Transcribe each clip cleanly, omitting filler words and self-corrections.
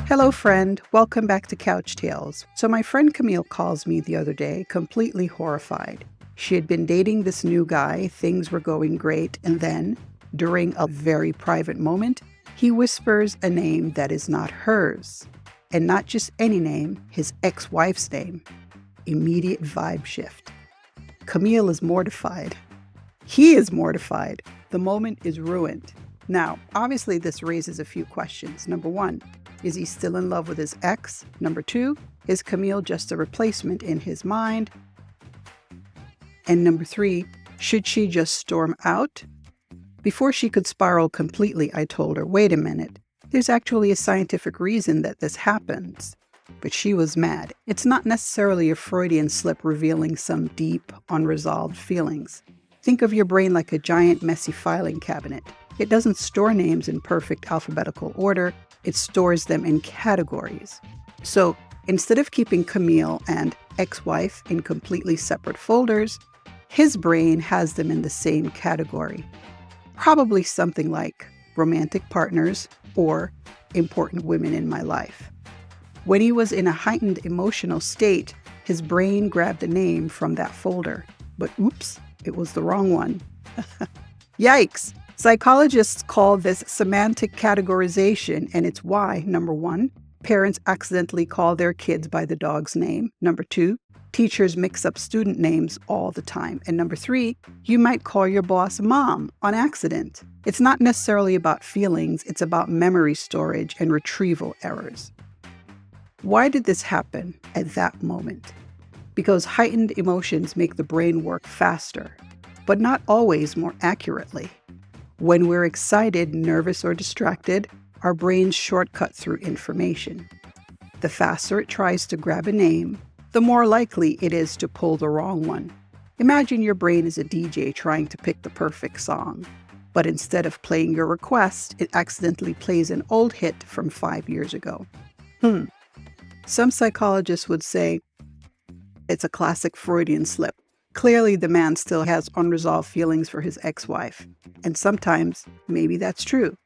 Hello, friend. Welcome back to Couch Tales. So my friend Camille calls me the other day, completely horrified. She had been dating this new guy, things were going great, and then, during a very private moment, he whispers a name that is not hers. And not just any name, his ex-wife's name. Immediate vibe shift. Camille is mortified. He is mortified. The moment is ruined. Now, obviously this raises a few questions. Number one, is he still in love with his ex? Number two, is Camille just a replacement in his mind? And number three, should she just storm out? Before she could spiral completely, I told her, wait a minute, there's actually a scientific reason that this happens. But she was mad. It's not necessarily a Freudian slip revealing some deep, unresolved feelings. Think of your brain like a giant, messy filing cabinet. It doesn't store names in perfect alphabetical order. It stores them in categories. So instead of keeping Camille and ex-wife in completely separate folders, his brain has them in the same category. Probably something like romantic partners or important women in my life. When he was in a heightened emotional state, his brain grabbed a name from that folder. But oops, it was the wrong one. Yikes! Psychologists call this semantic categorization, and it's why, number one, parents accidentally call their kids by the dog's name. Number two, teachers mix up student names all the time. And number three, you might call your boss mom on accident. It's not necessarily about feelings, it's about memory storage and retrieval errors. Why did this happen at that moment? Because heightened emotions make the brain work faster, but not always more accurately. When we're excited, nervous, or distracted, our brains shortcut through information. The faster it tries to grab a name, the more likely it is to pull the wrong one. Imagine your brain is a DJ trying to pick the perfect song, but instead of playing your request, it accidentally plays an old hit from 5 years ago. Some psychologists would say it's a classic Freudian slip. Clearly, the man still has unresolved feelings for his ex-wife. And sometimes, maybe that's true.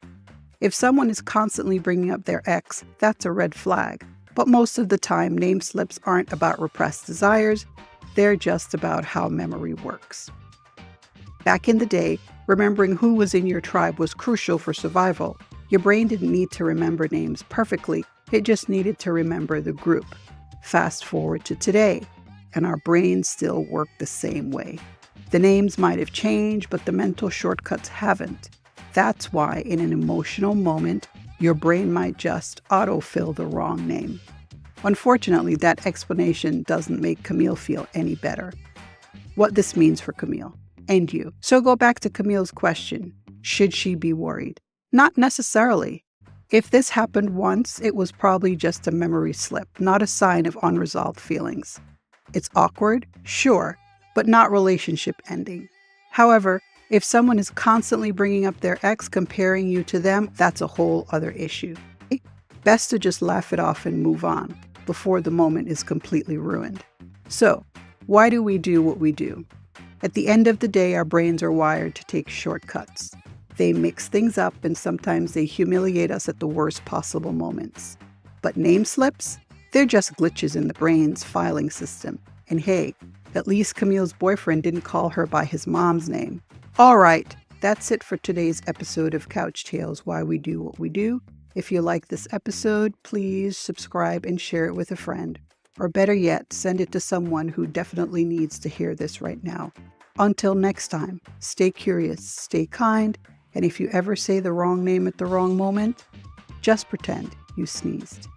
If someone is constantly bringing up their ex, that's a red flag. But most of the time, name slips aren't about repressed desires. They're just about how memory works. Back in the day, remembering who was in your tribe was crucial for survival. Your brain didn't need to remember names perfectly. It just needed to remember the group. Fast forward to today, and our brains still work the same way. The names might have changed, but the mental shortcuts haven't. That's why in an emotional moment, your brain might just autofill the wrong name. Unfortunately, that explanation doesn't make Camille feel any better. What this means for Camille and you. So go back to Camille's question. Should she be worried? Not necessarily. If this happened once, it was probably just a memory slip, not a sign of unresolved feelings. It's awkward, sure, but not relationship ending. However, if someone is constantly bringing up their ex, comparing you to them, that's a whole other issue. Best to just laugh it off and move on before the moment is completely ruined. So, why do we do what we do? At the end of the day, our brains are wired to take shortcuts. They mix things up and sometimes they humiliate us at the worst possible moments. But name slips? They're just glitches in the brain's filing system. And hey, at least Camille's boyfriend didn't call her by his mom's name. All right, that's it for today's episode of Couch Tales, Why We Do What We Do. If you like this episode, please subscribe and share it with a friend. Or better yet, send it to someone who definitely needs to hear this right now. Until next time, stay curious, stay kind, and if you ever say the wrong name at the wrong moment, just pretend you sneezed.